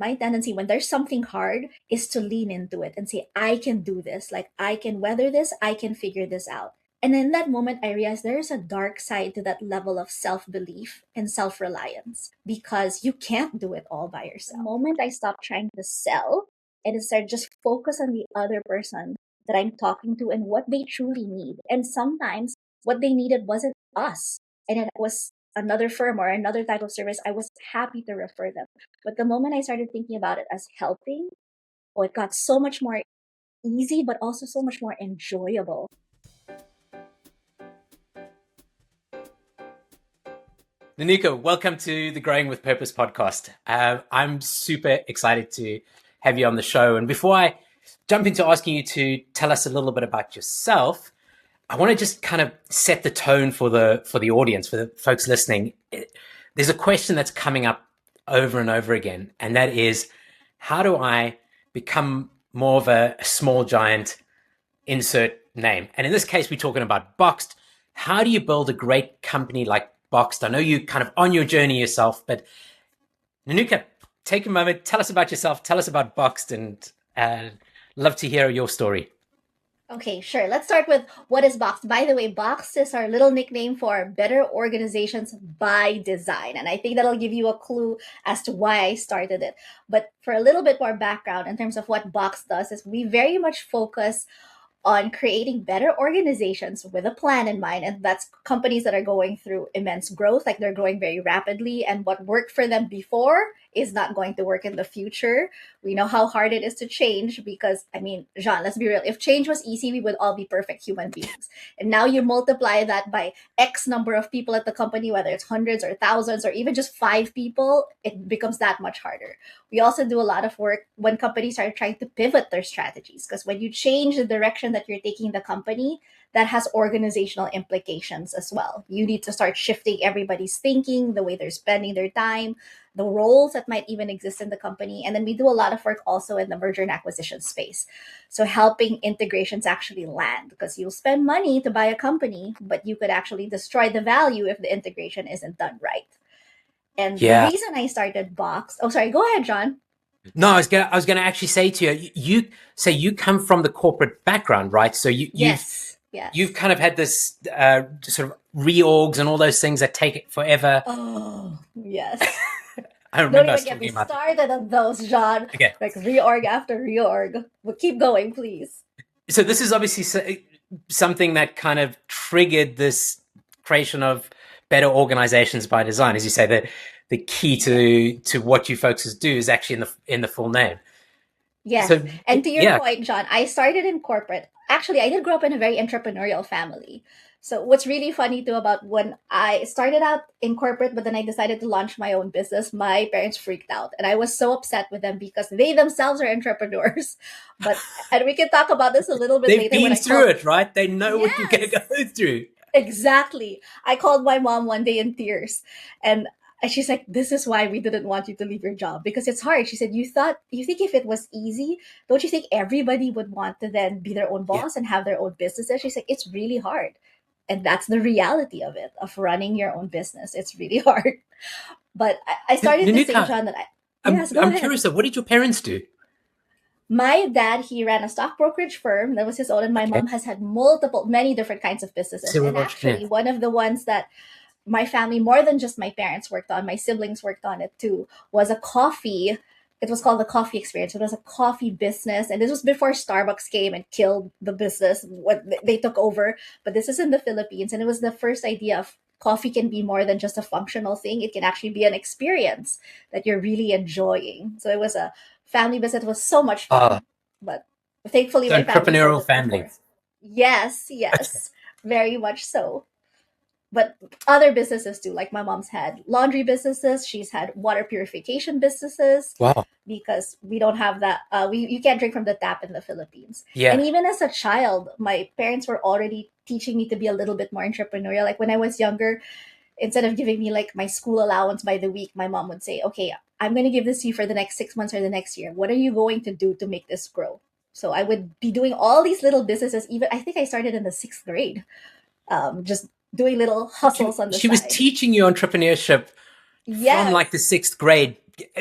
my tendency when there's something hard is to lean into it and say, I can do this. Like, I can weather this. I can figure this out. And in that moment, I realized there's a dark side to that level of self belief and self reliance because you can't do it all by yourself. The moment I stopped trying to sell and instead just focus on the other person that I'm talking to and what they truly need. And sometimes what they needed wasn't us, and it was another firm or another type of service. I was happy to refer them. But the moment I started thinking about it as helping, oh, it got so much more easy, but also so much more enjoyable. Nenuca, welcome to the Growing with Purpose podcast. I'm super excited to have you on the show. And before I jump into asking you to tell us a little bit about yourself, I want to just kind of set the tone for the audience, for the folks listening. There's a question that's coming up over and over again, and that is, how do I become more of a small giant, insert name? And in this case, we're talking about Boxed. How do you build a great company like Boxed? I know you're kind of on your journey yourself, but Nenuca, take a moment, tell us about yourself, tell us about Boxed, and love to hear your story. Okay, sure. Let's start with what is Boxed. By the way, Boxed is our little nickname for Better Organizations by Design. And I think that'll give you a clue as to why I started it. But for a little bit more background in terms of what Boxed does is we very much focus on creating better organizations with a plan in mind. And that's companies that are going through immense growth, like they're growing very rapidly. And what worked for them before is not going to work in the future. We know how hard it is to change because, I mean, Jean, let's be real. If change was easy, we would all be perfect human beings. And now you multiply that by X number of people at the company, whether it's hundreds or thousands or even just 5 people, it becomes that much harder. We also do a lot of work when companies are trying to pivot their strategies, because when you change the direction that you're taking the company, that has organizational implications as well. You need to start shifting everybody's thinking, the way they're spending their time, the roles that might even exist in the company. And then we do a lot of work also in the merger and acquisition space. So helping integrations actually land, because you'll spend money to buy a company, but you could actually destroy the value if the integration isn't done right. And the reason I started Box, oh, sorry, go ahead, John. No, I was gonna actually say to you, you say you come from the corporate background, right? So you've kind of had this sort of reorgs and all those things that take forever. Oh, yes. I remember. Don't even get me started on those, John. Okay. Like reorg after reorg. But keep going, please. So this is obviously something that kind of triggered this creation of better organizations by design. As you say, that the key to what you folks do is actually in the full name. Yes. So, and to your point, John, I started in corporate. Actually, I did grow up in a very entrepreneurial family. So what's really funny too about when I started out in corporate, but then I decided to launch my own business, my parents freaked out. And I was so upset with them because they themselves are entrepreneurs. And we can talk about this a little bit later. They've been through it, right? They know what you're going to go through. Exactly. I called my mom one day in tears, and she's like, this is why we didn't want you to leave your job, because it's hard. She said, you think if it was easy, don't you think everybody would want to then be their own boss and have their own businesses? She's like, it's really hard. And that's the reality of it, of running your own business. It's really hard. But I started to say, John, that I'm curious, what did your parents do? My dad, he ran a stock brokerage firm that was his own, and my mom has had many different kinds of businesses. And actually, one of the ones that my family, more than just my parents, worked on, my siblings worked on it too, was a coffee. It was called the Coffee Experience. It was a coffee business. And this was before Starbucks came and killed the business. They took over. But this is in the Philippines. And it was the first idea of coffee can be more than just a functional thing. It can actually be an experience that you're really enjoying. So it was a family business. It was so much fun. But thankfully, my entrepreneurial family. Yes, very much so. But other businesses too, like my mom's had laundry businesses. She's had water purification businesses. Wow. Because we don't have that. You can't drink from the tap in the Philippines. Yeah. And even as a child, my parents were already teaching me to be a little bit more entrepreneurial. Like when I was younger, instead of giving me like my school allowance by the week, my mom would say, okay, I'm going to give this to you for the next 6 months or the next year. What are you going to do to make this grow? So I would be doing all these little businesses. Even I think I started in the 6th grade, just doing little hustles on the side. She was teaching you entrepreneurship from like the 6th grade,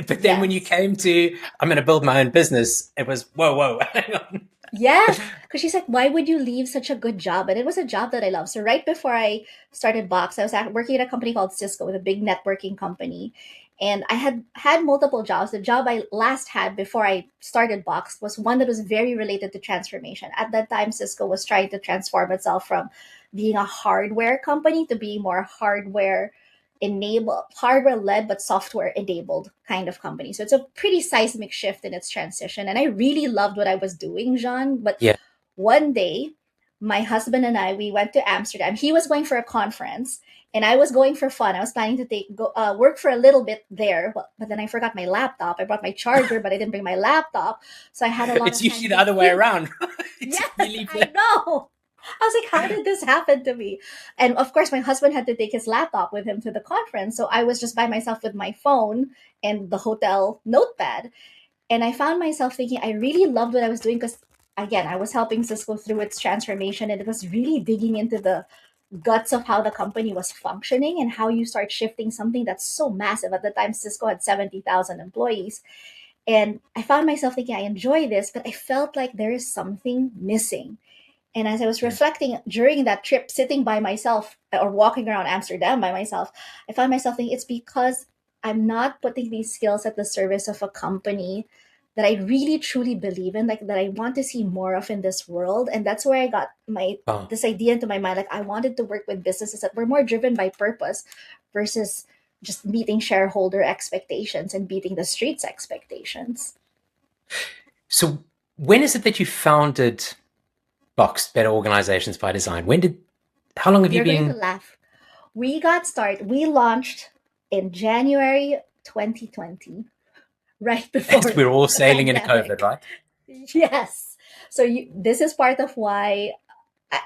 But then when you Yes. came to, I'm going to build my own business, it was, whoa, whoa, hang on. Yes, because she's like, why would you leave such a good job? And it was a job that I love. So right before I started Box, I was working at a company called Cisco, with a big networking company, and I had had multiple jobs. The job I last had before I started Box was one that was very related to transformation. At that time, Cisco was trying to transform itself from being a hardware company to being more hardware led but software enabled kind of company. So it's a pretty seismic shift in its transition, and I really loved what I was doing, Jean. But Yeah. one day, my husband and I, we went to Amsterdam. He was going for a conference, and I was going for fun. I was planning to work for a little bit there, but then I forgot my laptop. I brought my charger, but I didn't bring my laptop, so I had a lot It's of time usually the to other way think. around, right? Yes, You leave I the, know. I was like, how did this happen to me? And of course, my husband had to take his laptop with him to the conference. So I was just by myself with my phone and the hotel notepad. And I found myself thinking, I really loved what I was doing because, again, I was helping Cisco through its transformation, and it was really digging into the guts of how the company was functioning and how you start shifting something that's so massive. At the time, Cisco had 70,000 employees. And I found myself thinking, I enjoy this, but I felt like there is something missing. And as I was reflecting during that trip, sitting by myself or walking around Amsterdam by myself, I found myself thinking it's because I'm not putting these skills at the service of a company that I really truly believe in, like that I want to see more of in this world. And that's where I got my oh. this idea into my mind. Like I wanted to work with businesses that were more driven by purpose versus just meeting shareholder expectations and beating the streets expectations. So when is it that you founded Box, Better Organizations by Design? How long have you You're going to been, laugh. We launched in January 2020, right as before we're all the sailing into COVID, pandemic. right? Yes. So this is part of why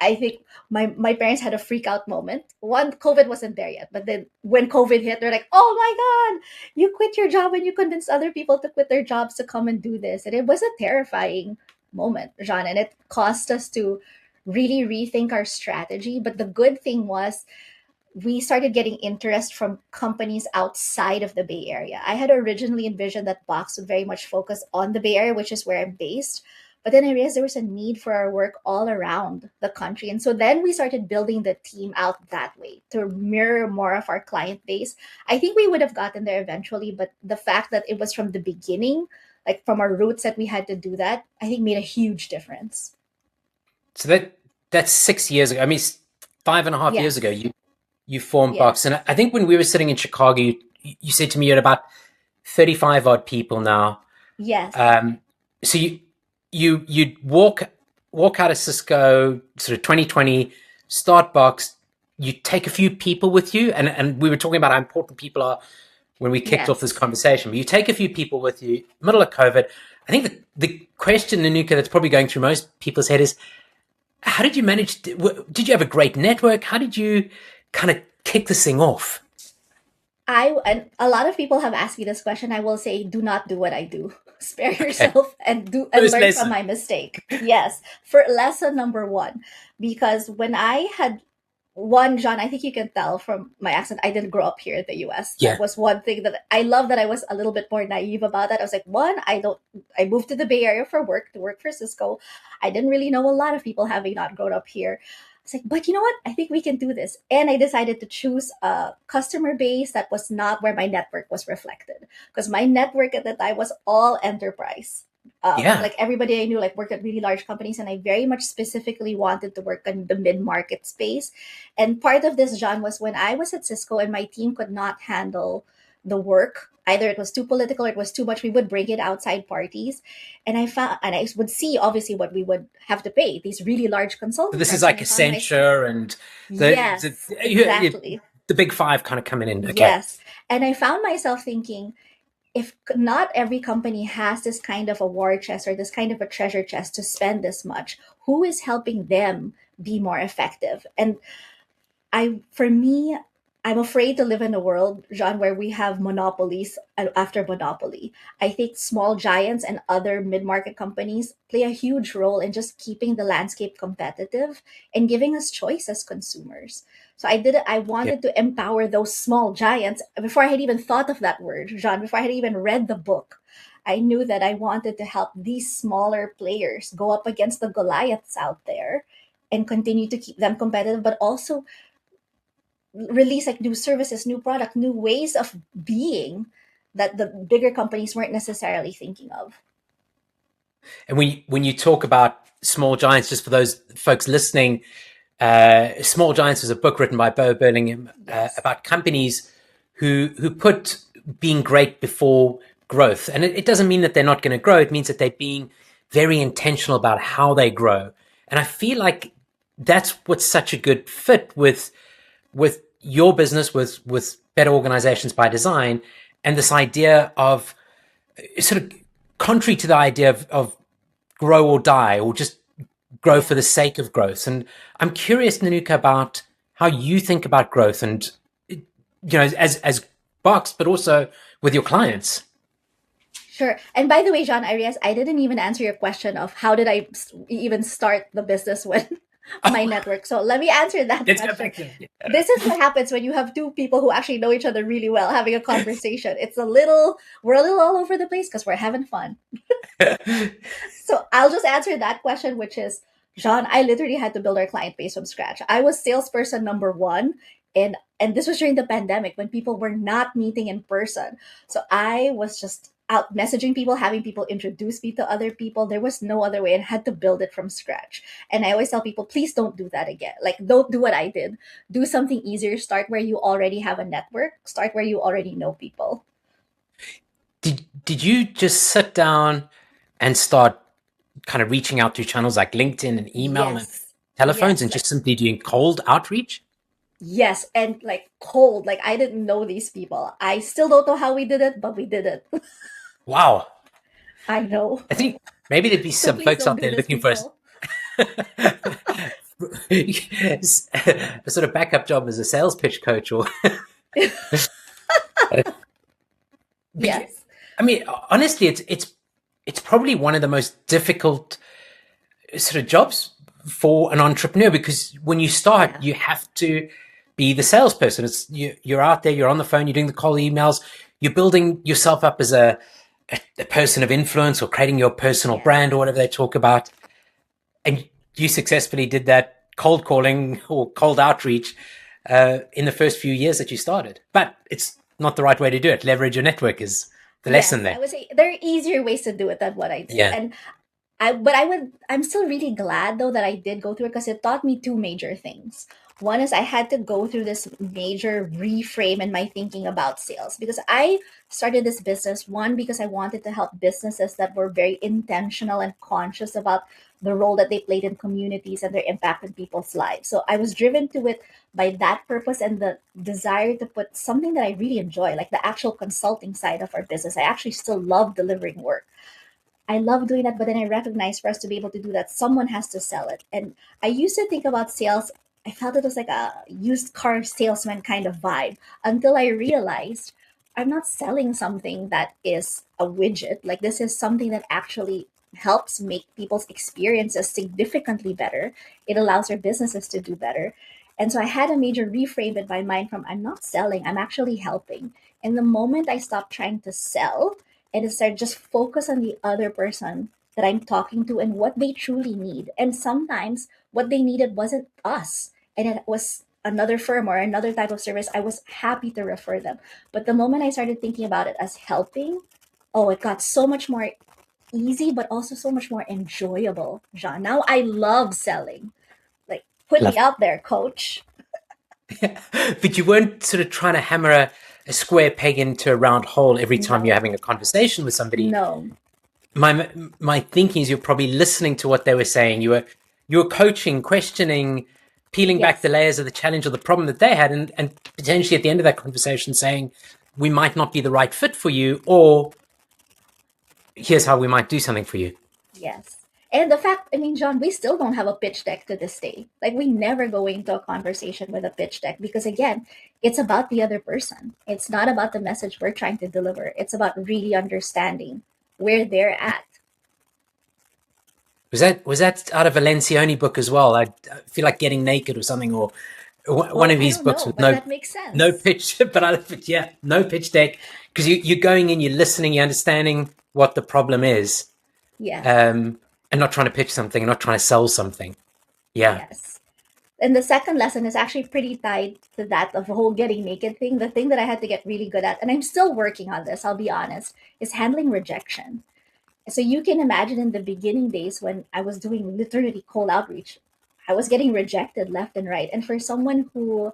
I think my parents had a freak out moment. One, COVID wasn't there yet, but then when COVID hit, they're like, "Oh my God, you quit your job and you convinced other people to quit their jobs to come and do this." And it was a terrifying moment, Jean, and it caused us to really rethink our strategy. But the good thing was we started getting interest from companies outside of the Bay Area. I had originally envisioned that Box would very much focus on the Bay Area, which is where I'm based. But then I realized there was a need for our work all around the country. And so then we started building the team out that way to mirror more of our client base. I think we would have gotten there eventually, but the fact that it was from the beginning, like from our roots that we had to do that, I think made a huge difference. So that's 6 years ago. I mean, 5.5 years ago, Yes. you formed Box. Yes. And I think when we were sitting in Chicago, you said to me you're at about 35 odd people now. Yes. Um, so you'd walk out of Cisco, sort of 2020, start Box. You take a few people with you, and we were talking about how important people are when we kicked off this Yes. conversation. But you take a few people with you, middle of COVID. I think the question, Nanuka, that's probably going through most people's head is, how did you manage? Did you have a great network? How did you kind of kick this thing off? I and a lot of people have asked me this question. I will say, do not do what I do. Spare Okay, yourself and do and first learn from lesson. my mistake. Yes, for lesson number one, because when I had one, John, I think you can tell from my accent, I didn't grow up here in the U.S. That Yeah, was one thing that I love. That I was a little bit more naive about that. I was like, one, I don't. I moved to the Bay Area for work to work for Cisco. I didn't really know a lot of people having not grown up here. It's like, but you know what? I think we can do this. And I decided to choose a customer base that was not where my network was reflected. Because my network at the time was all enterprise. yeah. Like everybody I knew, like worked at really large companies, and I very much specifically wanted to work in the mid market space. And part of this, John, was when I was at Cisco and my team could not handle the work. Either it was too political or it was too much. We would bring it outside parties, and I would see obviously what we would have to pay these really large So consulting this is firms, and like I found myself. Accenture and Yes, exactly. the big five kind of coming in. Okay, Yes. And I found myself thinking, if not every company has this kind of a war chest or this kind of a treasure chest to spend this much, who is helping them be more effective? And for me, I'm afraid to live in a world, John, where we have monopolies after monopoly. I think small giants and other mid market companies play a huge role in just keeping the landscape competitive and giving us choice as consumers. So I did it. I Yeah. wanted to empower those small giants before I had even thought of that word, Jean, before I had even read the book. I knew that I wanted to help these smaller players go up against the Goliaths out there and continue to keep them competitive, but also release like new services, new product, new ways of being that the bigger companies weren't necessarily thinking of. And when you talk about small giants, just for those folks listening, Small Giants was a book written by Bo Burlingham Yes. about companies who put being great before growth. And it doesn't mean that they're not going to grow. It means that they're being very intentional about how they grow. And I feel like that's what's such a good fit with your business, with Better Organizations by Design, and this idea of sort of contrary to the idea of grow or die, or just grow for Yeah. the sake of growth. And I'm curious, Nenuca, about how you think about growth, and as Box, but also with your clients. Sure. And by the way, John, I realized I didn't even answer your question of how did I even start the business with my Oh, network. So let me answer that let's go question. back to This is what happens when you have two people who actually know each other really well having a conversation. We're a little all over the place because we're having fun. it. So I'll just answer that question, which is, John, I literally had to build our client base from scratch. I was salesperson number one, and this was during the pandemic when people were not meeting in person. So I was just out messaging people, having people introduce me to other people. There was no other way, and had to build it from scratch. And I always tell people, please don't do that again. Like, don't do what I did. Do something easier. Start where you already have a network. Start where you already know people. Did you just sit down and start kind of reaching out through channels like LinkedIn and email and Yes. telephones, Yes. and Like, just simply doing cold outreach? yes, and like cold. Like I didn't know these people. I still don't know how we did it, but we did it. Wow. I know. I think maybe there'd be So some please folks don't out do there this, looking for people. a sort of backup job as a sales pitch coach, or Yes. I mean, honestly, it's probably one of the most difficult sort of jobs for an entrepreneur, because when you start, Yeah. you have to be the salesperson. You're out there, you're on the phone, you're doing the cold emails, you're building yourself up as a person of influence, or creating your personal Yeah. brand, or whatever they talk about. And you successfully did that cold calling or cold outreach in the first few years that you started. But it's not the right way to do it. Leverage your network is the lesson Yes, I there. would say there are easier ways to do it than what I did. Yeah. And I'm still really glad though that I did go through it because it taught me two major things. One is I had to go through this major reframe in my thinking about sales because I started this business, one, because I wanted to help businesses that were very intentional and conscious about the role that they played in communities and their impact in people's lives. So I was driven to it by that purpose and the desire to put something that I really enjoy, like the actual consulting side of our business. I actually still love delivering work. I love doing that, but then I recognize for us to be able to do that, someone has to sell it. And I used to think about sales, I felt it was like a used car salesman kind of vibe until I realized I'm not selling something that is a widget. Like, this is something that actually helps make people's experiences significantly better. It allows our businesses to do better. And so I had a major reframe in my mind from I'm not selling, I'm actually helping. And the moment I stopped trying to sell, and instead just focus on the other person that I'm talking to and what they truly need. And sometimes what they needed wasn't us, and it was another firm or another type of service. I was happy to refer them. But the moment I started thinking about it as helping, oh, it got so much more easy, but also so much more enjoyable, John. Now I love selling. Like, put me Love out there, coach. it. But you weren't sort of trying to hammer a square peg into a round hole every time you're No, having a conversation with somebody. no. My thinking is you're probably listening to what they were saying. You were coaching, questioning, peeling back Yes. the layers of the challenge or the problem that they had, and potentially at the end of that conversation saying, we might not be the right fit for you, or here's how we might do something for you. Yes. And the fact, I mean, John, we still don't have a pitch deck to this day. Like, we never go into a conversation with a pitch deck because, again, it's about the other person. It's not about the message we're trying to deliver. It's about really understanding where they're at. Was that out of a Lencioni book as well? I feel like Getting Naked or something, or one Well, of I his don't books know, with but that makes no sense. pitch, but yeah, no pitch deck, because you're going in, you're listening, you're understanding what the problem is, Yeah. and not trying to pitch something, not trying to sell something. Yeah, Yes. And the second lesson is actually pretty tied to that of the whole getting naked thing. The thing that I had to get really good at, and I'm still working on this, I'll be honest, is handling rejection. So you can imagine in the beginning days when I was doing literally cold outreach, I was getting rejected left and right. And for someone who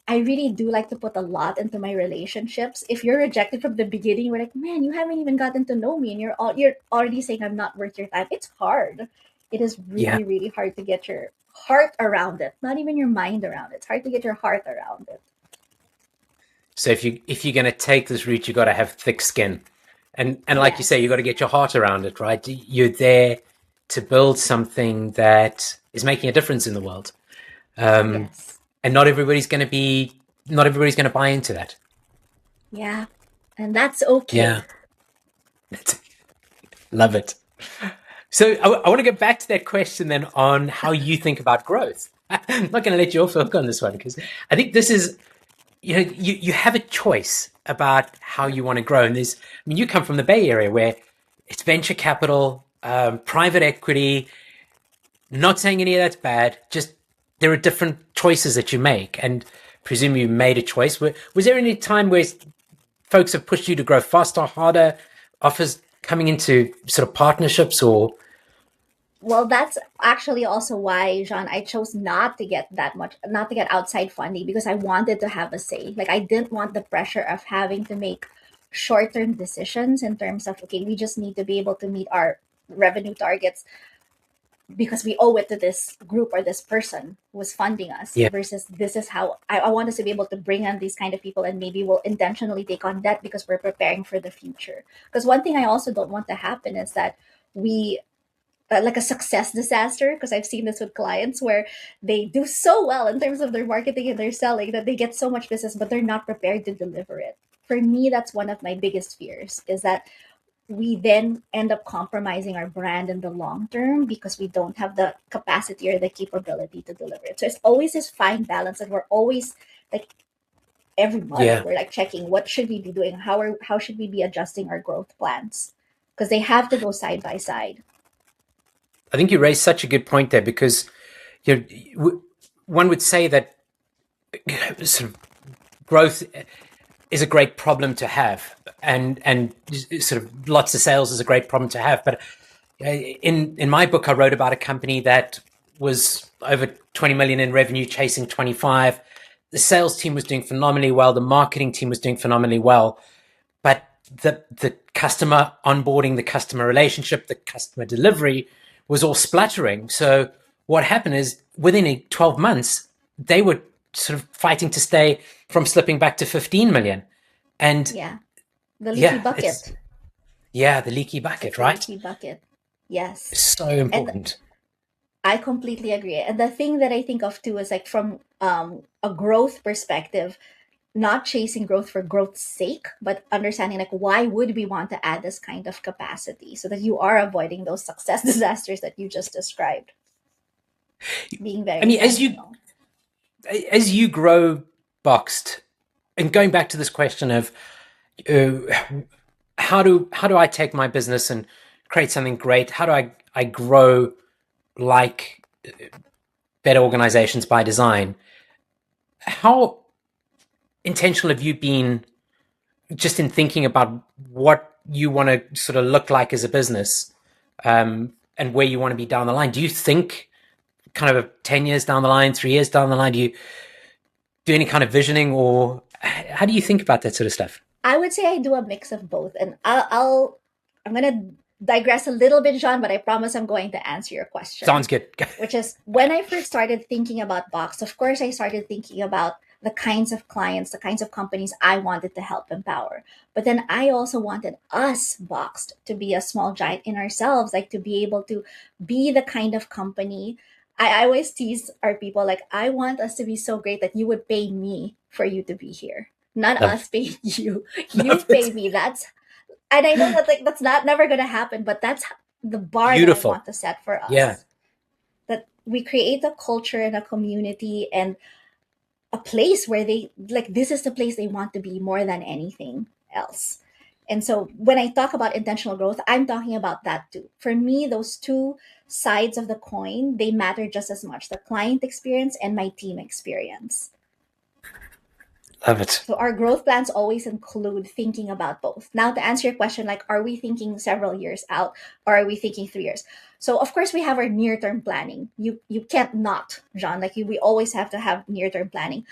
I really do like to put a lot into my relationships, if you're rejected from the beginning, we're like, man, you haven't even gotten to know me, and you're already saying I'm not worth your time. It's hard. It is yeah. really, really hard to get your heart around it. Not even your mind around it. It's hard to get your heart around it. So if you're going to take this route, you got to have thick skin, and like you say, you got to Yes. get your heart around it, right? You're there to build something that is making a difference in the world, um, Yes. and not everybody's going to buy into that. Yeah. And that's okay. Yeah, love it. So I want to get back to that question then on how you think about growth. I'm not going to let you off the hook on this one because I think this is, you have a choice about how you want to grow. And you come from the Bay Area where it's venture capital, private equity. Not saying any of that's bad. Just there are different choices that you make, and presume you made a choice. Was there any time where folks have pushed you to grow faster, harder, offers coming into sort of partnerships or? Well, that's actually also why, Jean, I chose not to get that much, not to get outside funding because I wanted to have a say. Like, I didn't want the pressure of having to make short term decisions in terms of, okay, we just need to be able to meet our revenue targets because we owe it to this group or this person who is funding us Yeah, versus this is how I want us to be able to bring on these kind of people and maybe we'll intentionally take on debt because we're preparing for the future. Because one thing I also don't want to happen is that we like a success disaster because I've seen this with clients where they do so well in terms of their marketing and their selling that they get so much business but they're not prepared to deliver it. For me, that's one of my biggest fears is that we then end up compromising our brand in the long term because we don't have the capacity or the capability to deliver it. So it's always this fine balance and we're always like every month yeah. we're like checking what should we be doing, how should we be adjusting our growth plans because they have to go side by side. I think you raised such a good point there because you know, one would say that sort of growth is a great problem to have, and sort of lots of sales is a great problem to have. But in my book, I wrote about a company that was over 20 million in revenue, chasing 25. The sales team was doing phenomenally well. The marketing team was doing phenomenally well, but the customer onboarding, the customer relationship, the customer delivery was all spluttering. So what happened is within 12 months, they were sort of fighting to stay from slipping back to 15 million. And Yeah, the leaky yeah, it's, bucket. yeah, the leaky bucket, It's a right? leaky bucket. Yes. It's so And important. I completely agree. And the thing that I think of too is like from a growth perspective, not chasing growth for growth's sake, but understanding like why would we want to add this kind of capacity so that you are avoiding those success disasters that you just described, being very I mean, as you intentional. as you grow Boxed, and going back to this question of uh, how do I take my business and create something great? How do I grow like better organizations by design? How intentional have you been just in thinking about what you want to sort of look like as a business, and where you want to be down the line? Do you think kind of 10 years down the line, 3 years down the line? Do you do any kind of visioning, or how do you think about that sort of stuff? I would say I do a mix of both, and I'm gonna digress a little bit, John, but I promise I'm going to answer your question. Sounds good. Which is when I first started thinking about Box, of course, I started thinking about the kinds of clients, the kinds of companies I wanted to help empower. But then I also wanted us, Boxed, to be a small giant in ourselves, like to be able to be the kind of company. I always tease our people, like, I want us to be so great that you would pay me for you to be here. Not Love, us paying you. You love pay it. me. And I know that like that's not never gonna happen, but that's the bar that I Beautiful. want to set for Yeah. us that we create a culture and a community and a place where they like this is the place they want to be more than anything else. And so when I talk about intentional growth, I'm talking about that too. For me, those two sides of the coin, they matter just as much, the client experience and my team experience. Love it. So our growth plans always include thinking about both. Now, to answer your question, like, are we thinking several years out or are we thinking 3 years? So of course we have our near term planning. You can't not, John. Like we always have to have near term planning.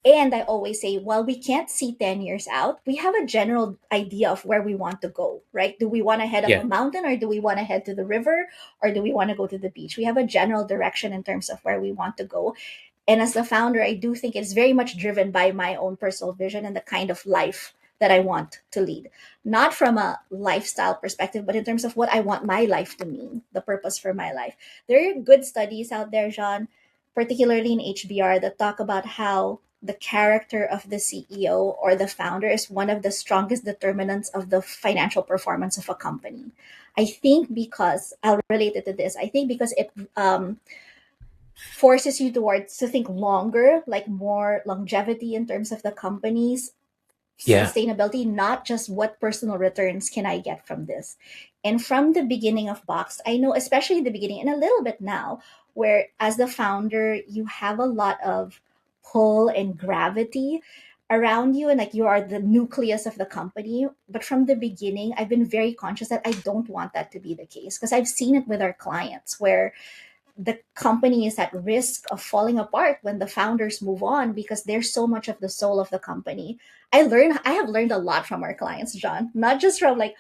And I always say, while we can't see 10 years out, we have a general idea of where we want to go, right? Do we want to head up Yeah. a mountain or do we want to head to the river or do we want to go to the beach? We have a general direction in terms of where we want to go. And as the founder, I do think it's very much driven by my own personal vision and the kind of life that I want to lead. Not from a lifestyle perspective, but in terms of what I want my life to mean, the purpose for my life. There are good studies out there, Jean, particularly in HBR, that talk about how the character of the CEO or the founder is one of the strongest determinants of the financial performance of a company. I think because I'll relate it to this. I think because it forces you towards to think longer, like more longevity in terms of the company's Yeah. sustainability, not just what personal returns can I get from this. And from the beginning of Boxed, I know, especially in the beginning and a little bit now, where as the founder, you have a lot of pull and gravity around you, and like you are the nucleus of the company. But from the beginning, I've been very conscious that I don't want that to be the case because I've seen it with our clients where the company is at risk of falling apart when the founders move on because they're so much of the soul of the company. I have learned a lot from our clients, John, not just from like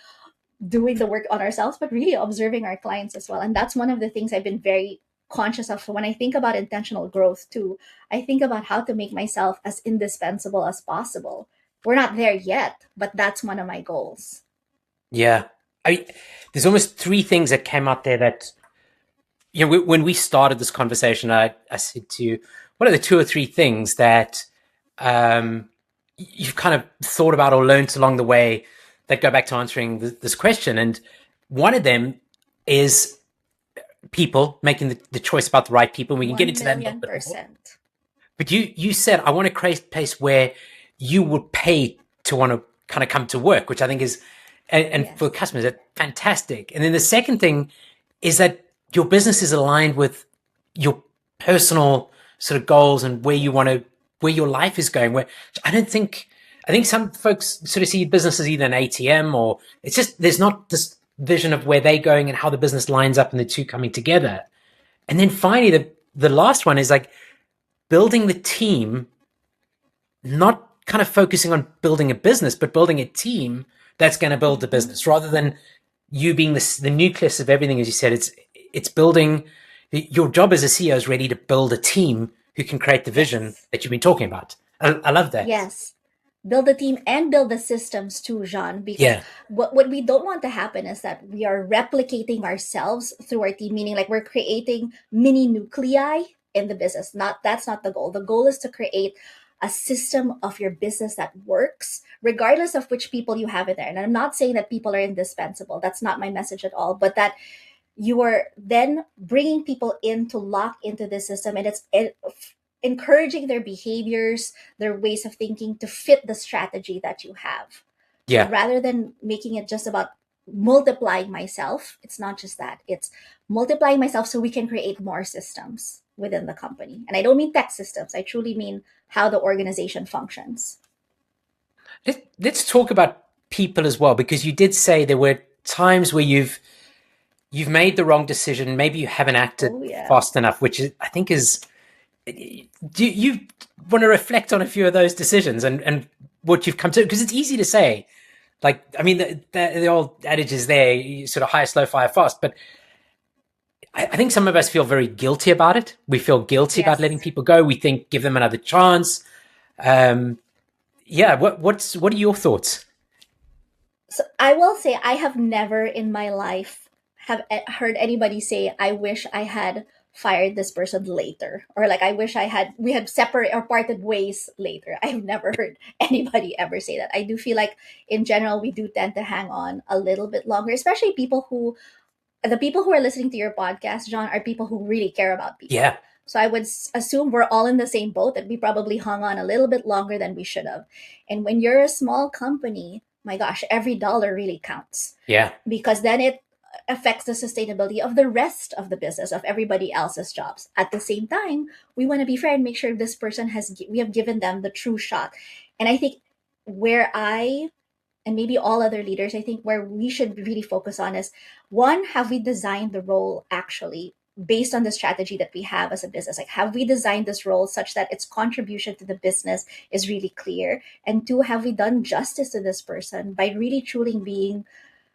doing the work on ourselves, but really observing our clients as well. And that's one of the things I've been very conscious of. So when I think about intentional growth too, I think about how to make myself as indispensable as possible. We're not there yet, but that's one of my goals. Yeah. I mean, there's almost three things that came out there that, when we started this conversation, I said to you, what are the two or three things that you've kind of thought about or learned along the way that go back to answering this question? And one of them is people making the choice about the right people. We can get One into that in a little million bit more. percent. But you said, I want to create a place where you would pay to want to kind of come to work, which I think is, and for Yes. customers, that's fantastic. And then the second thing is that your business is aligned with your personal sort of goals and where your life is going. Where I think some folks sort of see business as either an ATM or it's just, there's not this vision of where they're going and how the business lines up and the two coming together. And then finally, the last one is like building the team, not kind of focusing on building a business, but building a team that's going to build the Mhm. business rather than you being the nucleus of everything. As you said, it's building. Your job as a CEO is ready to build a team who can create the vision Yes. that you've been talking about. I love that. Yes. Build the team and build the systems too, Jean, because Yeah, what we don't want to happen is that we are replicating ourselves through our team, meaning like we're creating mini nuclei in the business. Not that's not the goal. The goal is to create a system of your business that works regardless of which people you have in there. And I'm not saying that people are indispensable. That's not my message at all, but that you are then bringing people in to lock into the system, and encouraging their behaviors, their ways of thinking to fit the strategy that you have. So yeah, rather than making it just about multiplying myself, it's not just that, it's multiplying myself so we can create more systems within the company. And I don't mean tech systems, I truly mean how the organization functions. let's talk about people as well, because you did say there were times where you've made the wrong decision. Maybe you haven't acted Oh, yeah. fast enough, which is, I think is, do you want to reflect on a few of those decisions and what you've come to? Because it's easy to say, like, I mean, the old adage is there, you sort of hire slow, fire fast. But I think some of us feel very guilty about it. We feel guilty about letting Yes. people go. We think give them another chance. Um, yeah, what are your thoughts? So I will say I have never in my life have heard anybody say I wish I had fired this person later, or like I wish I had we had separate or parted ways later. I've never heard anybody ever say that. I do feel like in general we do tend to hang on a little bit longer, especially people who the people who are listening to your podcast, John, are people who really care about people. Yeah, So I would assume we're all in the same boat, that we probably hung on a little bit longer than we should have. And when you're a small company, my gosh, every dollar really counts, Yeah. because then it affects the sustainability of the rest of the business, of everybody else's jobs. At the same time, we want to be fair and make sure this person we have given them the true shot. And I think where I and maybe all other leaders, I think where we should really focus on is, one, have we designed the role actually based on the strategy that we have as a business? Like, have we designed this role such that its contribution to the business is really clear? And two, have we done justice to this person by really truly being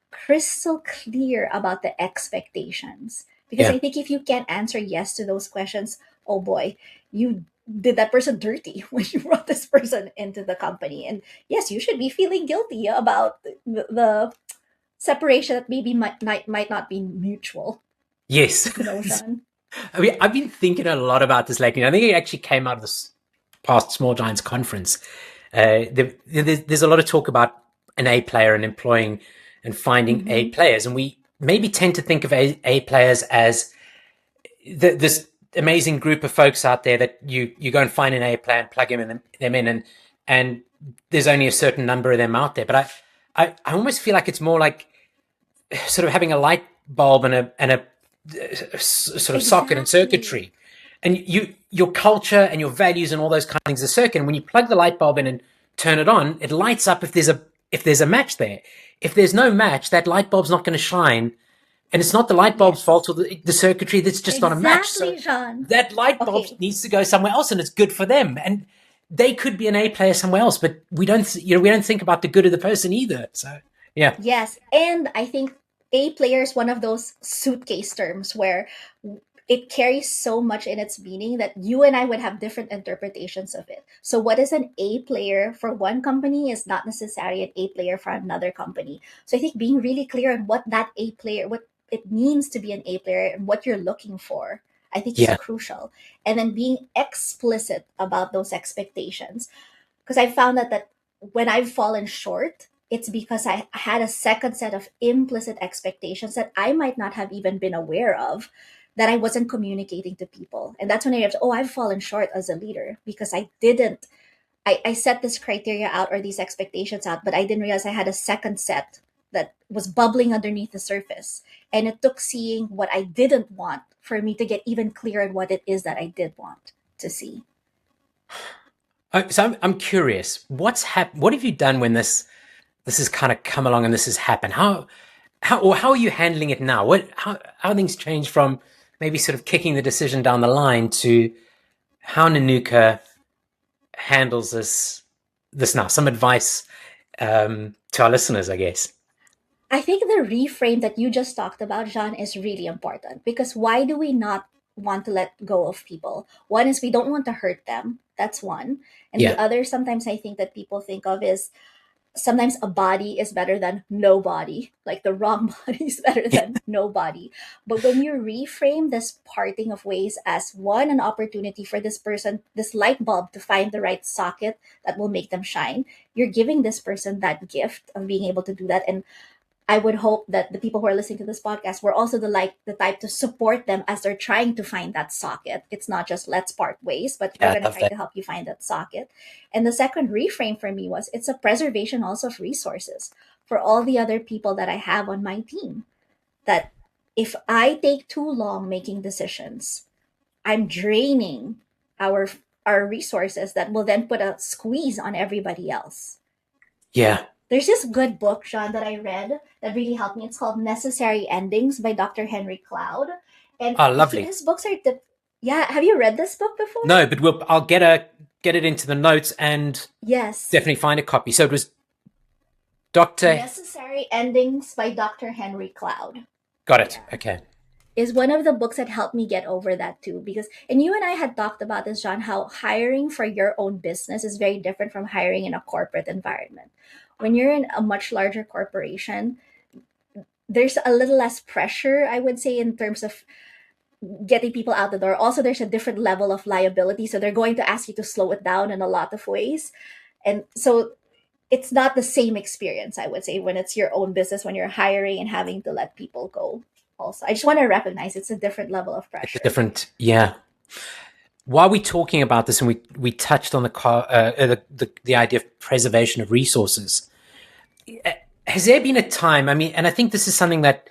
crystal clear about the expectations? Because Yeah. I think if you can't answer yes to those questions, oh boy, you did that person dirty when you brought this person into the company. And yes, you should be feeling guilty about the separation that maybe might not be mutual. Yes. You know, Sean. I mean, I've been thinking a lot about this lately. I think it actually came out of this past Small Giants conference. There's a lot of talk about an A player and employing and finding A Mm-hmm. players. And we maybe tend to think of A players as this amazing group of folks out there that you go and find an A player and plug them in, and there's only a certain number of them out there. But I almost feel like it's more like sort of having a light bulb and a sort of socket and Exactly. circuitry, and your culture and your values and all those kind of things are circuit. And when you plug the light bulb in and turn it on, it lights up if there's a match there. If there's no match, that light bulb's not going to shine, and it's not the light bulb's fault or Yes. the circuitry that's just not a match. So Exactly, Sean. that light bulb Okay. needs to go somewhere else, and it's good for them. And they could be an A player somewhere else, but we don't think about the good of the person either. So yeah, Yes. And I think A player is one of those suitcase terms where it carries so much in its meaning that you and I would have different interpretations of it. So, what is an A player for one company is not necessarily an A player for another company. So, I think being really clear on what that A player, what it means to be an A player and what you're looking for, I think is yeah, crucial. And then being explicit about those expectations, because I found that when I've fallen short, it's because I had a second set of implicit expectations that I might not have even been aware of, that I wasn't communicating to people. And that's when I realized, oh, I've fallen short as a leader because I set this criteria out or these expectations out, but I didn't realize I had a second set that was bubbling underneath the surface. And it took seeing what I didn't want for me to get even clearer on what it is that I did want to see. So I'm curious. What have you done when this has kind of come along and this has happened? How are you handling it now? How things changed from maybe sort of kicking the decision down the line to how Nenuca handles this now? Some advice to our listeners, I guess. I think the reframe that you just talked about, John, is really important, because why do we not want to let go of people? One is we don't want to hurt them. That's one. And the Yeah, other, sometimes I think that people think of is, sometimes a body is better than no body. Like the wrong body is better than no body. But when you reframe this parting of ways as, one, an opportunity for this person, this light bulb, to find the right socket that will make them shine, you're giving this person that gift of being able to do that. And I would hope that the people who are listening to this podcast were also the type to support them as they're trying to find that socket. It's not just let's part ways, but we're yeah, going I to love try that. to help you find that socket. And the second reframe for me was, it's a preservation also of resources for all the other people that I have on my team. That if I take too long making decisions, I'm draining our our resources that will then put a squeeze on everybody else. Yeah, There's this good book, John, that I read that really helped me. It's called Necessary Endings by Dr. Henry Cloud. And oh, lovely. his books are yeah, have you read this book before? No, but I'll get it into the notes and Yes. definitely find a copy. So it was Doctor. Necessary Endings by Dr. Henry Cloud. Got it. Yeah. Okay. Is one of the books that helped me get over that too. Because, and you and I had talked about this, John, how hiring for your own business is very different from hiring in a corporate environment. When you're in a much larger corporation, there's a little less pressure, I would say, in terms of getting people out the door. Also, there's a different level of liability. So they're going to ask you to slow it down in a lot of ways. And so it's not the same experience, I would say, when it's your own business, when you're hiring and having to let people go. Also, I just want to recognize it's a different level of It's a pressure. different, yeah. While we're talking about this, and we touched on the idea of preservation of resources, has there been a time? I mean, and I think this is something that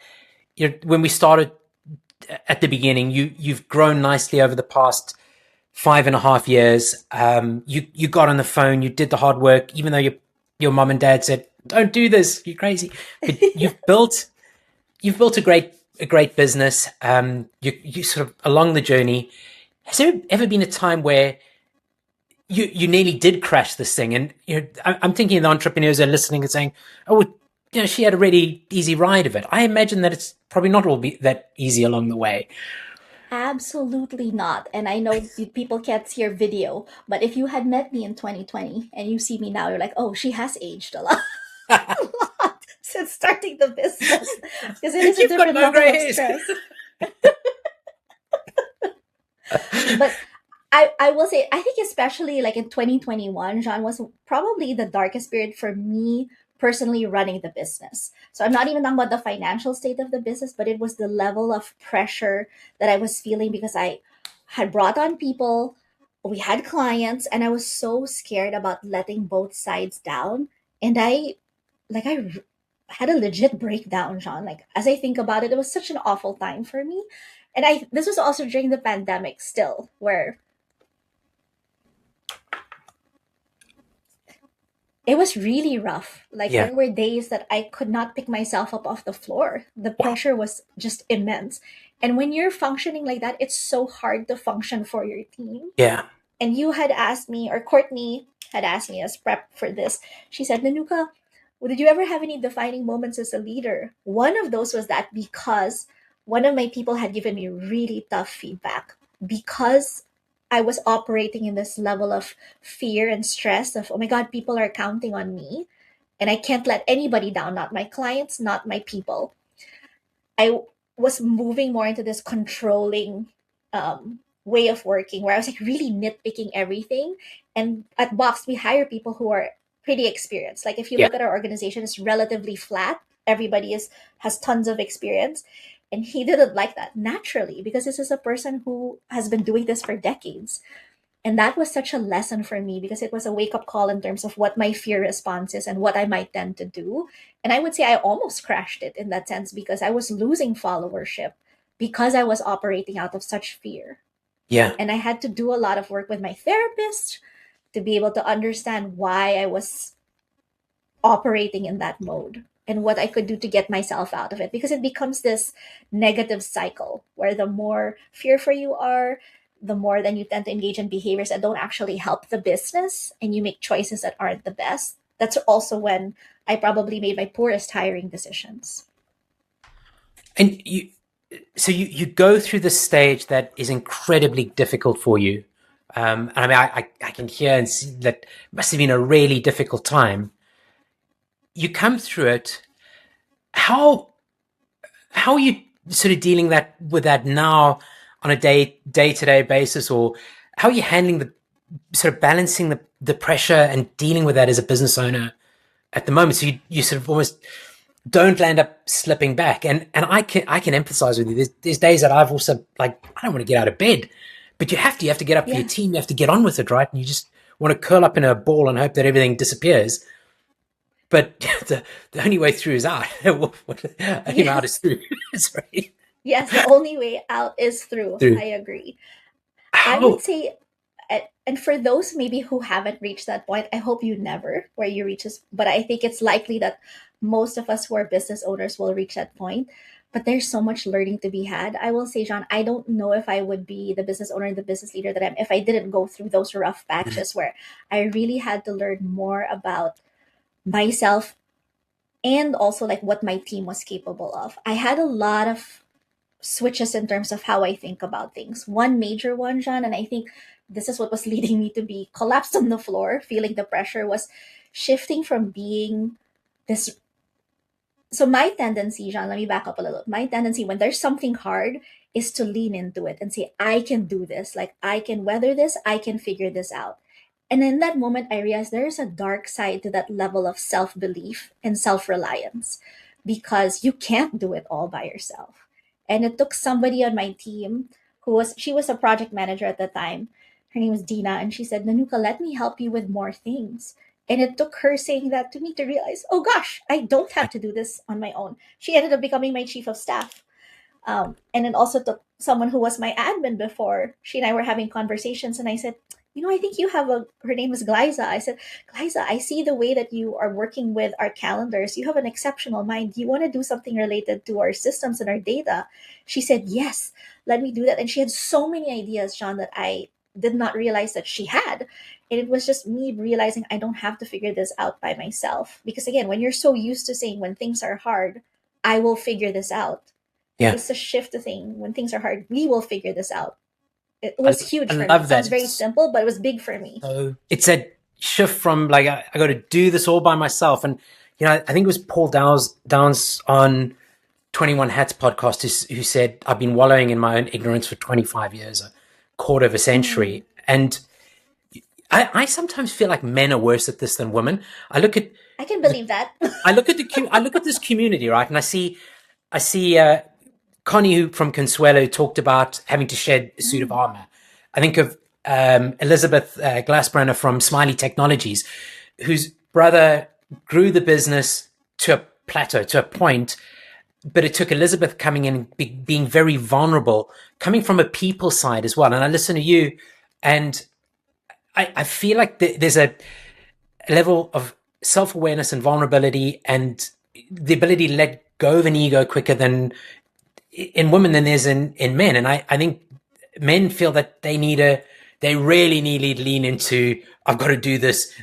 when we started at the beginning, you've grown nicely over the past 5.5 years. You got on the phone, you did the hard work, even though your mom and dad said, "Don't do this, you're crazy." But you've built a great business. You sort of along the journey. Has there ever been a time where you nearly did crash this thing? And I'm thinking of the entrepreneurs that are listening and saying, "Oh, well, she had a really easy ride of it." I imagine that it's probably not all that easy along the way. Absolutely not. And I know people can't see your video, but if you had met me in 2020 and you see me now, you're like, oh, she has aged a lot, a lot since starting the business because it is a You've got different no level grey of hairs. stress. But I will say, I think especially like in 2021, Jean was probably the darkest period for me personally running the business. So I'm not even talking about the financial state of the business, but it was the level of pressure that I was feeling because I had brought on people, we had clients, and I was so scared about letting both sides down. And I had a legit breakdown, Jean. Like as I think about it, it was such an awful time for me. And I this was also during the pandemic still, where it was really rough. Like Yeah. there were days that I could not pick myself up off the floor. The Wow. pressure was just immense. And when you're functioning like that, it's so hard to function for your team. Yeah. And you had asked me, or Courtney had asked me as prep for this. She said, Nanuka, well, did you ever have any defining moments as a leader? One of those was that because one of my people had given me really tough feedback because I was operating in this level of fear and stress of, oh my God, people are counting on me and I can't let anybody down, not my clients, not my people. I was moving more into this controlling way of working where I was like really nitpicking everything. And at Box, we hire people who are pretty experienced. Like if you Yeah. look at our organization, it's relatively flat. Everybody has tons of experience. And he didn't like that naturally because this is a person who has been doing this for decades. And that was such a lesson for me because it was a wake up call in terms of what my fear response is and what I might tend to do. And I would say I almost crashed it in that sense because I was losing followership because I was operating out of such fear. Yeah. And I had to do a lot of work with my therapist to be able to understand why I was operating in that mode and what I could do to get myself out of it because it becomes this negative cycle where the more fearful you are, the more then you tend to engage in behaviors that don't actually help the business and you make choices that aren't the best. That's also when I probably made my poorest hiring decisions. And you go through this stage that is incredibly difficult for you. And I mean, I can hear and see that it must have been a really difficult time. You come through it. How how are you sort of dealing with that now on a day to day basis, or how are you handling the sort of balancing the pressure and dealing with that as a business owner at the moment? So you sort of almost don't land up slipping back. And I can empathize with you. There's days that I've also like I don't want to get out of bed, but you have to get up for your Yeah. team. You have to get on with it, right? And you just want to curl up in a ball and hope that everything disappears. But the only way through is out. Only out is Yes. through. Sorry. Yes. The only way out is through. Through I agree. I would how? say, and for those maybe who haven't reached that point, I hope you never where you reach this. But I think it's likely that most of us who are business owners will reach that point. But there's so much learning to be had. I will say, John, I don't know if I would be the business owner and the business leader that I'm if I didn't go through those rough patches where I really had to learn more about myself and also like what my team was capable of. I had a lot of switches in terms of how I think about things. One major one, John, and I think this is what was leading me to be collapsed on the floor, feeling the pressure, was shifting from being this. So, my tendency, John, let me back up a little. My tendency when there's something hard is to lean into it and say, I can do this. Like, I can weather this, I can figure this out. And in that moment, I realized there's a dark side to that level of self belief and self reliance because you can't do it all by yourself. And it took somebody on my team she was a project manager at the time. Her name was Dina, and she said, Nanuka, let me help you with more things. And it took her saying that to me to realize, oh gosh, I don't have to do this on my own. She ended up becoming my chief of staff. And it also took someone who was my admin before. She and I were having conversations, and I said, I think you have her name is Glyza. I said, Glyza, I see the way that you are working with our calendars. You have an exceptional mind. Do you want to do something related to our systems and our data? She said, yes, let me do that. And she had so many ideas, John, that I did not realize that she had. And it was just me realizing I don't have to figure this out by myself. Because again, when you're so used to saying when things are hard, I will figure this out. Yeah. It's a shift to thing. When things are hard, we will figure this out. It I, was huge I for me. love It that. sounds very simple, but it was big for me. So it's a shift from like, I got to do this all by myself. And, I think it was Paul Downs on 21 Hats podcast who said, I've been wallowing in my own ignorance for 25 years, a quarter of a century. And I sometimes feel like men are worse at this than women. I can believe that. I look at this community, right? And I see Connie, who from Consuelo, talked about having to shed a suit of armor. I think of Elizabeth Glassbrenner from Smiley Technologies, whose brother grew the business to a plateau, to a point, but it took Elizabeth coming in and being very vulnerable, coming from a people side as well. And I listen to you, and I feel like there's a level of self-awareness and vulnerability and the ability to let go of an ego quicker than in women than there's in men. And I think men feel that they really need to lean into, I've got to do this.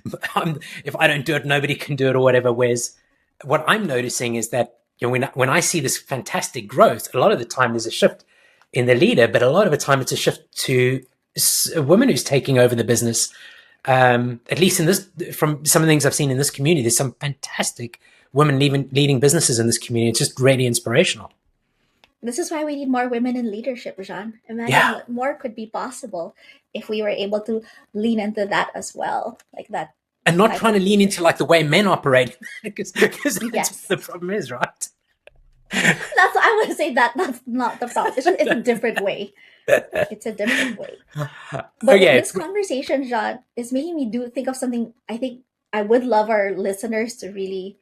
If I don't do it, nobody can do it or whatever. Whereas what I'm noticing is that, when I see this fantastic growth, a lot of the time there's a shift in the leader, but a lot of the time it's a shift to a woman who's taking over the business. At least from some of the things I've seen in this community, there's some fantastic women leading businesses in this community. It's just really inspirational. This is why we need more women in leadership, Jean. Imagine what more could be possible if we were able to lean into that as well, like that. And not trying to lean into like the way men operate, because that's what the problem is, right? I would say that's not the problem. It's a different way. It's a different way. But this conversation, Jean, is making me think of something I think I would love our listeners to really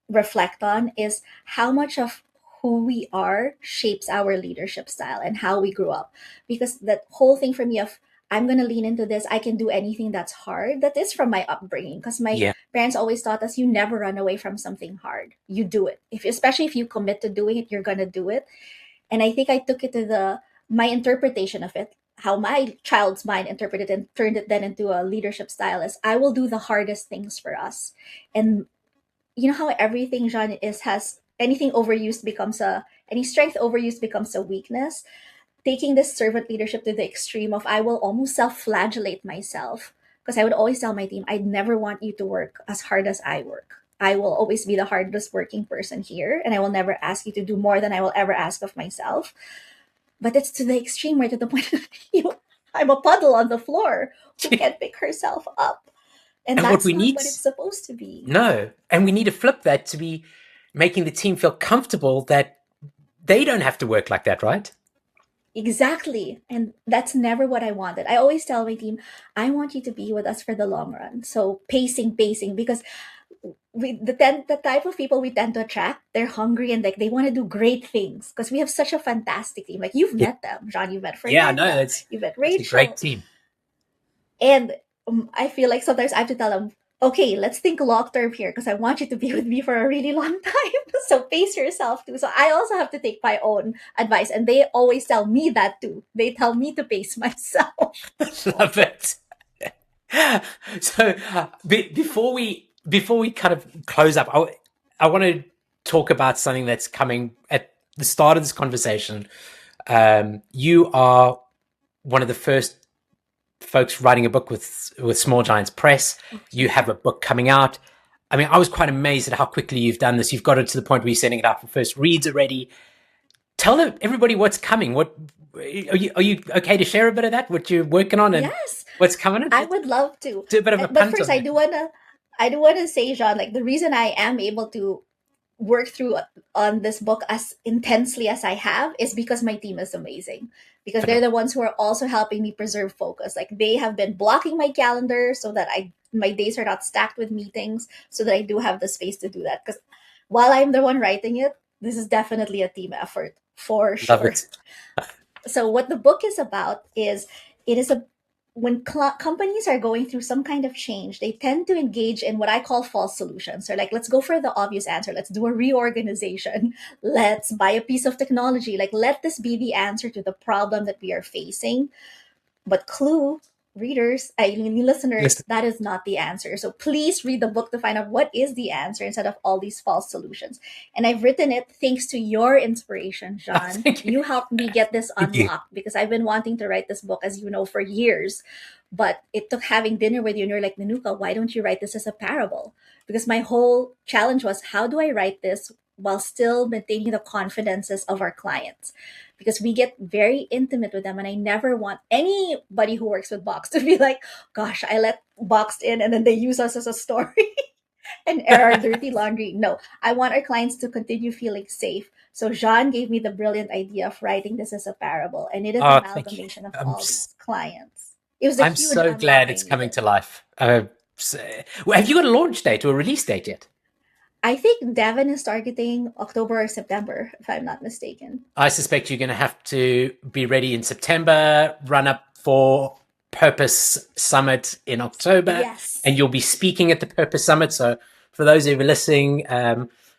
reflect on, is how much of who we are shapes our leadership style and how we grew up. Because that whole thing for me of, I'm going to lean into this, I can do anything that's hard, that is from my upbringing. Because my parents always taught us, you never run away from something hard. You do it. Especially if you commit to doing it, you're going to do it. And I think I took it to my interpretation of it, how my child's mind interpreted and turned it then into a leadership style, is I will do the hardest things for us. And you know how everything, Jean, has anything overused becomes any strength overused becomes a weakness. Taking this servant leadership to the extreme of, I will almost self-flagellate myself, because I would always tell my team, I'd never want you to work as hard as I work. I will always be the hardest working person here, and I will never ask you to do more than I will ever ask of myself. But it's to the extreme, where to the point I'm a puddle on the floor who can't pick herself up. And that's not what it's supposed to be. No. And we need to flip that to be making the team feel comfortable that they don't have to work like that, right? Exactly. And that's never what I wanted. I always tell my team, I want you to be with us for the long run. So pacing, because the type of people we tend to attract, they're hungry and like they want to do great things, because we have such a fantastic team. Like you've met them, Jean. You've met Fernanda. You've met Rachel. It's a great team. And I feel like sometimes I have to tell them, okay, let's think long term here, because I want you to be with me for a really long time. So pace yourself too. So I also have to take my own advice, and they always tell me that too. They tell me to pace myself. Love it. So before we kind of close up, I want to talk about something that's coming at the start of this conversation. You are one of the first folks writing a book with Small Giants Press. You have a book coming out. I mean, I was quite amazed at how quickly you've done this. You've got it to the point where you're sending it out for first reads already. Tell everybody what's coming. What are you okay to share a bit of that? What you're working on and what's coming? I would love to. Do a bit of a but first, I do wanna say, Jean, like the reason I am able to worked through on this book as intensely as I have is because my team is amazing. Because they're the ones who are also helping me preserve focus. Like they have been blocking my calendar so that my days are not stacked with meetings, so that I do have the space to do that. Because while I'm the one writing it, this is definitely a team effort for Love sure. it. So what the book is about is it is a when companies are going through some kind of change, they tend to engage in what I call false solutions. So, like, let's go for the obvious answer. Let's do a reorganization. Let's buy a piece of technology. Like, let this be the answer to the problem that we are facing. But clue, readers, I mean listeners, Listen. that is not the answer. So please read the book to find out what is the answer instead of all these false solutions. And I've written it thanks to your inspiration, Oh, Jean. thank you. You helped me get this Thank you. unlocked because I've been wanting to write this book, as you know, for years. But it took having dinner with you, and you're like, Nenuca, why don't you write this as a parable? Because my whole challenge was, how do I write this while still maintaining the confidences of our clients? Because we get very intimate with them, and I never want anybody who works with Box to be like, gosh, I let Boxed in and then they use us as a story and air our dirty laundry. No, I want our clients to continue feeling safe. So Jean gave me the brilliant idea of writing this as a parable, and it is Oh, thank you. amalgamation of I'm all s- these clients. It was a I'm huge so glad unlock I it's coming needed. to life. Well, have you got a launch date or a release date yet? I think Devin is targeting October or September, if I'm not mistaken. I suspect you're going to have to be ready in September, run up for Purpose Summit in October, Yes. and you'll be speaking at the Purpose Summit. So, for those who are listening,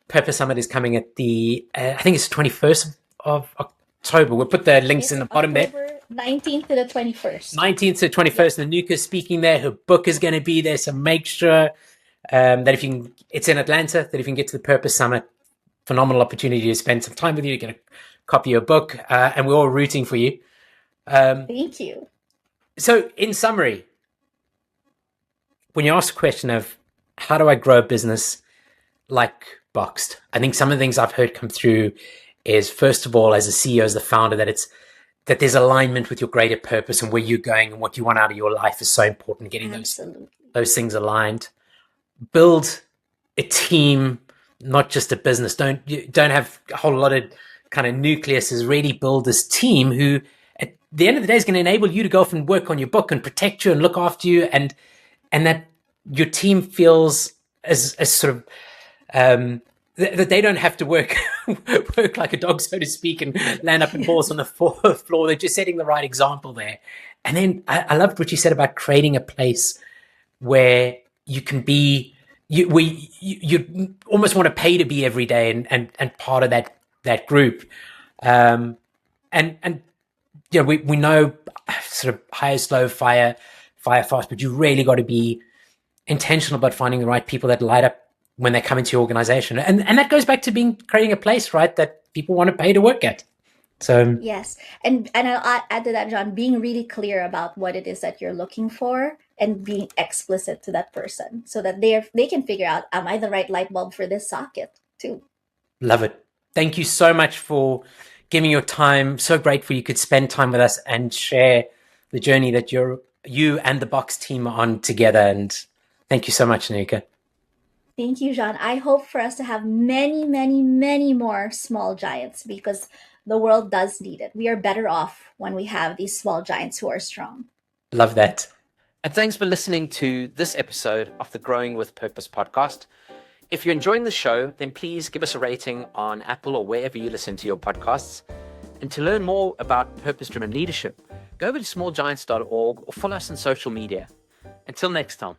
Purpose Summit is coming at I think it's 21st of October. We'll put the links in It's the bottom there. October 19th to the 21st. 19th to Yep. 21st, Nenuca is speaking there. Her book is going to be there. So, make sure that if you can, it's in Atlanta, that if you can get to the Purpose Summit, phenomenal opportunity to spend some time with you, get a copy of your book, and we're all rooting for you. Thank you. So, in summary, when you ask the question of how do I grow a business like Boxed, I think some of the things I've heard come through is, first of all, as a CEO, as the founder, that there's alignment with your greater purpose and where you're going and what you want out of your life is so important. Getting Absolutely. those things aligned. Build a team, not just a business. Don't have a whole lot of kind of nucleuses. Really build this team who, at the end of the day, is going to enable you to go off and work on your book and protect you and look after you, and that your team feels as sort of that they don't have to work like a dog, so to speak, and land up in balls on the floor. They're just setting the right example there. And then I loved what you said about creating a place where you can be, you almost want to pay to be every day and part of that group. And you know, we know sort of hire slow, fire fast, but you really got to be intentional about finding the right people that light up when they come into your organization. And that goes back to creating a place, right, that people want to pay to work at. So Yes. And I'll add to that, John, being really clear about what it is that you're looking for and being explicit to that person so that they can figure out, am I the right light bulb for this socket too? love it. Thank you so much for giving your time. So grateful you could spend time with us and share the journey that you and the Box team are on together. And thank you so much, Nenuca. Thank you, John. I hope for us to have many, many, many more small giants because the world does need it. We are better off when we have these small giants who are strong. Love that. And thanks for listening to this episode of the Growing with Purpose podcast. If you're enjoying the show, then please give us a rating on Apple or wherever you listen to your podcasts. And to learn more about purpose-driven leadership, go over to smallgiants.org or follow us on social media. Until next time.